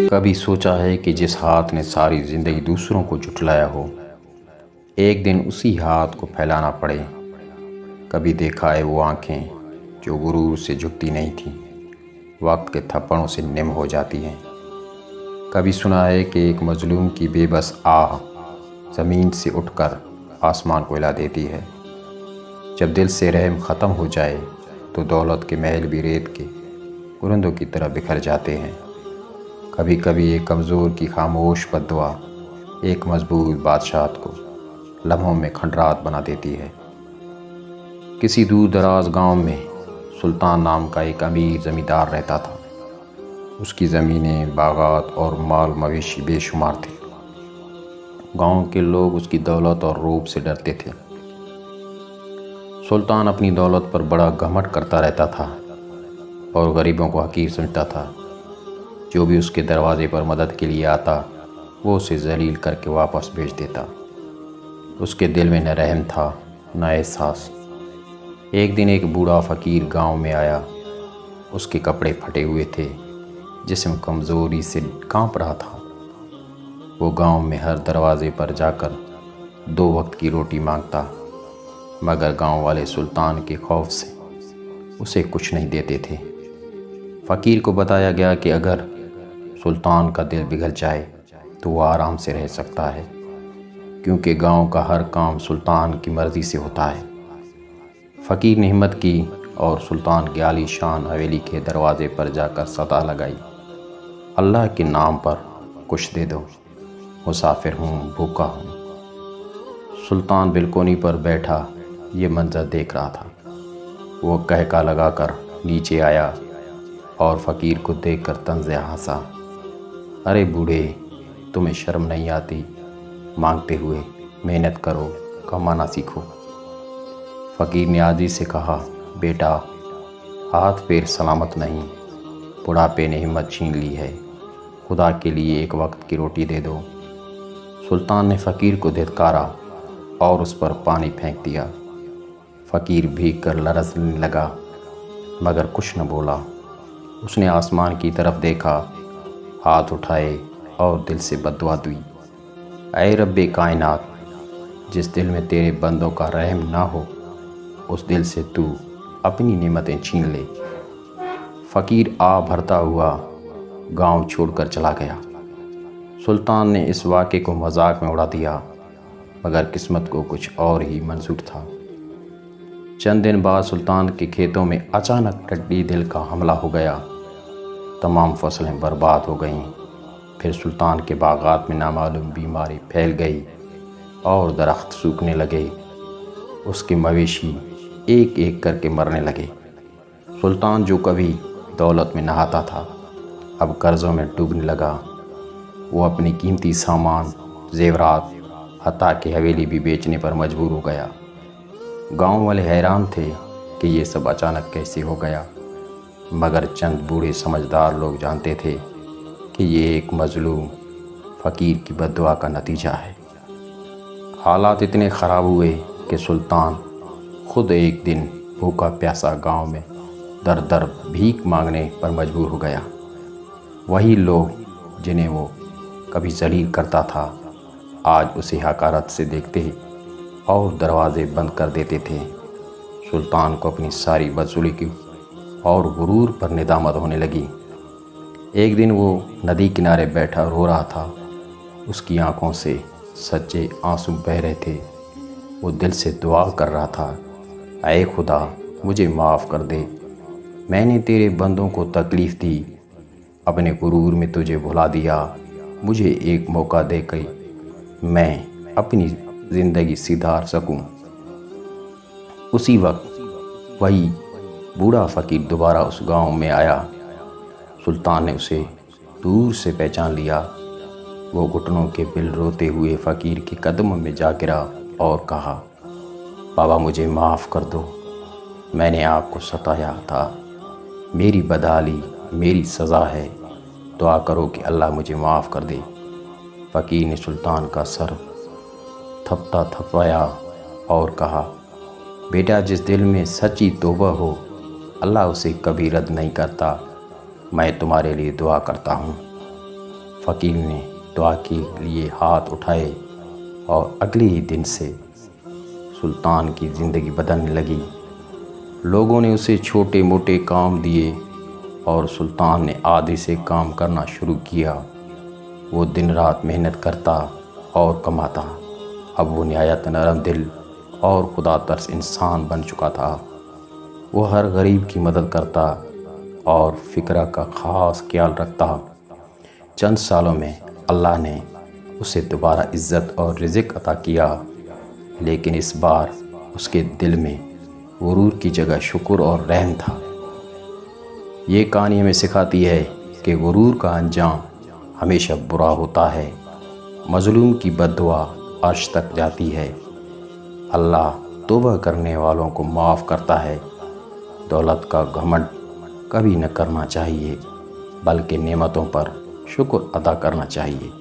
کبھی سوچا ہے کہ جس ہاتھ نے ساری زندگی دوسروں کو جھٹلایا ہو، ایک دن اسی ہاتھ کو پھیلانا پڑے۔ کبھی دیکھا ہے وہ آنکھیں جو غرور سے جھکتی نہیں تھیں، وقت کے تھپڑوں سے نم ہو جاتی ہیں۔ کبھی سنا ہے کہ ایک مظلوم کی بے بس آہ زمین سے اٹھ کر آسمان کو ہلا دیتی ہے۔ جب دل سے رحم ختم ہو جائے تو دولت کے محل بھی ریت کے گرندوں کی طرح بکھر جاتے ہیں۔ کبھی کبھی ایک کمزور کی خاموش بد دعا ایک مضبوط بادشاہت کو لمحوں میں کھنڈرات بنا دیتی ہے۔ کسی دور دراز گاؤں میں سلطان نام کا ایک امیر زمیندار رہتا تھا۔ اس کی زمینیں، باغات اور مال مویشی بے شمار تھے۔ گاؤں کے لوگ اس کی دولت اور روب سے ڈرتے تھے۔ سلطان اپنی دولت پر بڑا گھمنڈ کرتا رہتا تھا اور غریبوں کو حقیر سمجھتا تھا۔ جو بھی اس کے دروازے پر مدد کے لیے آتا وہ اسے ذلیل کر کے واپس بھیج دیتا۔ اس کے دل میں نہ رحم تھا نہ احساس۔ ایک دن ایک بوڑھا فقیر گاؤں میں آیا۔ اس کے کپڑے پھٹے ہوئے تھے، جسم کمزوری سے کانپ رہا تھا۔ وہ گاؤں میں ہر دروازے پر جا کر 2 وقت کی روٹی مانگتا، مگر گاؤں والے سلطان کے خوف سے اسے کچھ نہیں دیتے تھے۔ فقیر کو بتایا گیا کہ اگر سلطان کا دل پگھل جائے تو وہ آرام سے رہ سکتا ہے، کیونکہ گاؤں کا ہر کام سلطان کی مرضی سے ہوتا ہے۔ فقیر نے ہمت کی اور سلطان کی عالی شان حویلی کے دروازے پر جا کر صدا لگائی، اللہ کے نام پر کچھ دے دو، مسافر ہوں، بھوکا ہوں۔ سلطان بالکونی پر بیٹھا یہ منظر دیکھ رہا تھا۔ وہ قہقہ لگا کر نیچے آیا اور فقیر کو دیکھ کر طنز ہنسا۔ ارے بوڑھے، تمہیں شرم نہیں آتی؟ مانگتے ہوئے محنت کرو، کمانا سیکھو۔ فقیر نے عاجزی سے کہا، بیٹا، ہاتھ پیر سلامت نہیں، بڑھاپے نے ہمت چھین لی ہے، خدا کے لیے 1 وقت کی روٹی دے دو۔ سلطان نے فقیر کو دھتکارا اور اس پر پانی پھینک دیا۔ فقیر بھیگ کر لرزنے لگا مگر کچھ نہ بولا۔ اس نے آسمان کی طرف دیکھا، ہاتھ اٹھائے اور دل سے بد دعا دی، اے رب کائنات، جس دل میں تیرے بندوں کا رحم نہ ہو اس دل سے تو اپنی نعمتیں چھین لے۔ فقیر آہ بھرتا ہوا گاؤں چھوڑ کر چلا گیا۔ سلطان نے اس واقعے کو مذاق میں اڑا دیا، مگر قسمت کو کچھ اور ہی منظور تھا۔ چند دن بعد سلطان کے کھیتوں میں اچانک ٹڈی دل کا حملہ ہو گیا۔ تمام فصلیں برباد ہو گئیں۔ پھر سلطان کے باغات میں نامعلوم بیماری پھیل گئی اور درخت سوکھنے لگے۔ اس کے مویشی ایک ایک کر کے مرنے لگے۔ سلطان جو کبھی دولت میں نہاتا تھا اب قرضوں میں ڈوبنے لگا۔ وہ اپنی قیمتی سامان، زیورات، حتیٰ کہ حویلی بھی بیچنے پر مجبور ہو گیا۔ گاؤں والے حیران تھے کہ یہ سب اچانک کیسے ہو گیا، مگر چند بوڑھے سمجھدار لوگ جانتے تھے کہ یہ ایک مظلوم فقیر کی بد دعا کا نتیجہ ہے۔ حالات اتنے خراب ہوئے کہ سلطان خود ایک دن بھوکا پیاسا گاؤں میں در در بھیک مانگنے پر مجبور ہو گیا۔ وہی لوگ جنہیں وہ کبھی ذلیل کرتا تھا آج اسے حقارت سے دیکھتے اور دروازے بند کر دیتے تھے۔ سلطان کو اپنی ساری بدسلوکی کی اور غرور پر ندامت ہونے لگی۔ ایک دن وہ ندی کنارے بیٹھا رو رہا تھا۔ اس کی آنکھوں سے سچے آنسو بہہ رہے تھے۔ وہ دل سے دعا کر رہا تھا، اے خدا، مجھے معاف کر دے، میں نے تیرے بندوں کو تکلیف دی، اپنے غرور میں تجھے بھلا دیا، مجھے ایک موقع دے کے میں اپنی زندگی سدھار سکوں۔ اسی وقت وہی بوڑھا فقیر دوبارہ اس گاؤں میں آیا۔ سلطان نے اسے دور سے پہچان لیا۔ وہ گھٹنوں کے بل روتے ہوئے فقیر کے قدموں میں جا گرا اور کہا، بابا، مجھے معاف کر دو، میں نے آپ کو ستایا تھا، میری بدحالی میری سزا ہے، دعا کرو کہ اللہ مجھے معاف کر دے۔ فقیر نے سلطان کا سر تھپتا تھپایا اور کہا، بیٹا، جس دل میں سچی توبہ ہو اللہ اسے کبھی رد نہیں کرتا، میں تمہارے لیے دعا کرتا ہوں۔ فقیر نے دعا کے لیے ہاتھ اٹھائے اور اگلے ہی دن سے سلطان کی زندگی بدلنے لگی۔ لوگوں نے اسے چھوٹے موٹے کام دیے اور سلطان نے آدھی سے کام کرنا شروع کیا۔ وہ دن رات محنت کرتا اور کماتا۔ اب وہ نہایت نرم دل اور خدا ترس انسان بن چکا تھا۔ وہ ہر غریب کی مدد کرتا اور فقراء کا خاص خیال رکھتا۔ چند سالوں میں اللہ نے اسے دوبارہ عزت اور رزق عطا کیا، لیکن اس بار اس کے دل میں غرور کی جگہ شکر اور رحم تھا۔ یہ کہانی ہمیں سکھاتی ہے کہ غرور کا انجام ہمیشہ برا ہوتا ہے۔ مظلوم کی بد دعا عرش تک جاتی ہے۔ اللہ توبہ کرنے والوں کو معاف کرتا ہے۔ دولت کا گھمنڈ کبھی نہ کرنا چاہیے، بلکہ نعمتوں پر شکر ادا کرنا چاہیے۔